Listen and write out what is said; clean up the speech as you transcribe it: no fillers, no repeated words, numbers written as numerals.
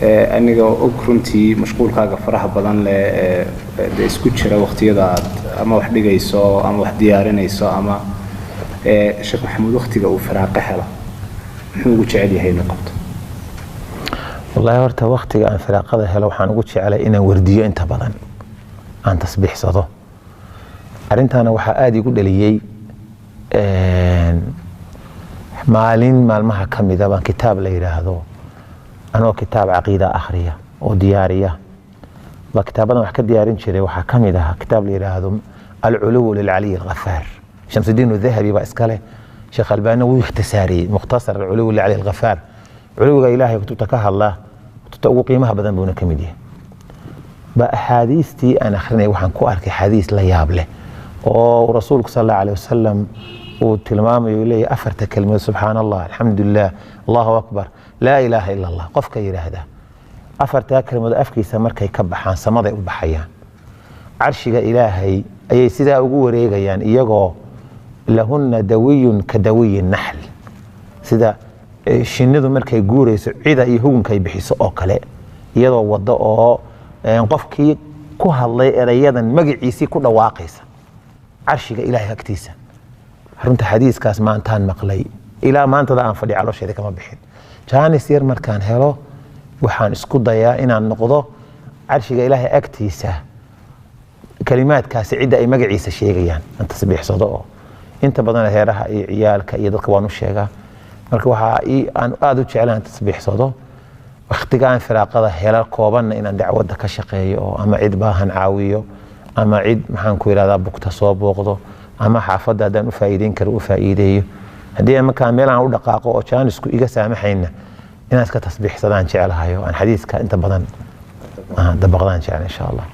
aniga og runtii mashquulkaaga faraha badan leh ee isku jira waqtiyada ama wax dhigayso ama wax diyaarinayso ama Sheekh Maxamuud waqtiga uu firaaqo helo muxuu ugu jecel yahay inuu qabto wallahi horta waqtiga aan firaaqada helo waxaan ugu jecelay inaan wardiyo inta badan aan tasbiixsado arintana waxa aad igu dhaliyay maalin maalmaha kamida baan kitaab la yiraahdo anoo kitaab aqeeda akhriya oo diyaariya ba kitaabadan wax ka diyaarin jiray waxa kamid ah kitaab la yiraahdo al-ulu lil-ali al-ghaffar Shamsuddin al-Dhahabi ba iskale Sheekh Albani wuu ikhtisaari mukhtasar al-ulu lil-ali al-ghaffar uluga ilaahay kutubta ka hadla kutubta ugu qiimaha badan buu kamid yahay ba ahadiistii aan akhrinay waxaan ku arkay xadiis la yaab leh oo rasuulku sallallahu alayhi wasallam uu tilmaamayo leeyahay afarta kalmood subhanallah alhamdulillah allahu akbar la ilaha illa allah qofka yiraahda afarta kalmood afkiisa markay ka baxaan samada u baxayaan arshiga ilaahay ayay sida ugu wareegayaan iyagoo lahunna dawiyun ka dawiyin nahl sida shinnidu markay guurayso cida iyo hugunkay bixiso oo kale iyadoo wada oo qofkii ku hadlay erayadan magaciisi ku dhawaaqaysa arshiga ilaahay agtiisa runta xadiiskaas maantaan maqlay ilaa maanta aan fadhi caloosheeda kama bixin jaanis yar markaan helo waxaan isku dayaa inaan noqdo arshiga ilaahay agtiisa kalimaadkaas cida ay magaciisa sheegayaan aan tasbiixsado oo inta badan heeraha iyo ciyaalka iyo dadka waan u sheegaa marka waxa aan aad u jeclaan tasbiixsado waqtigaan firaaqada hela kooban inaan dacwada ka shaqeeyo ama cid baahan caawiyo ama cid maxaan ku yiraahdaa bugta soo booqdo ama xaafada hadaan u faa'iideyn karo u faa'iideeyo hadii ama meel aan u dhaqaaqo oo jaanisku iga saamaxayna inaan iska tasbiixsadaan jecelahay oo aan xadiiska inta badan dabaqdaan jecel insha Allah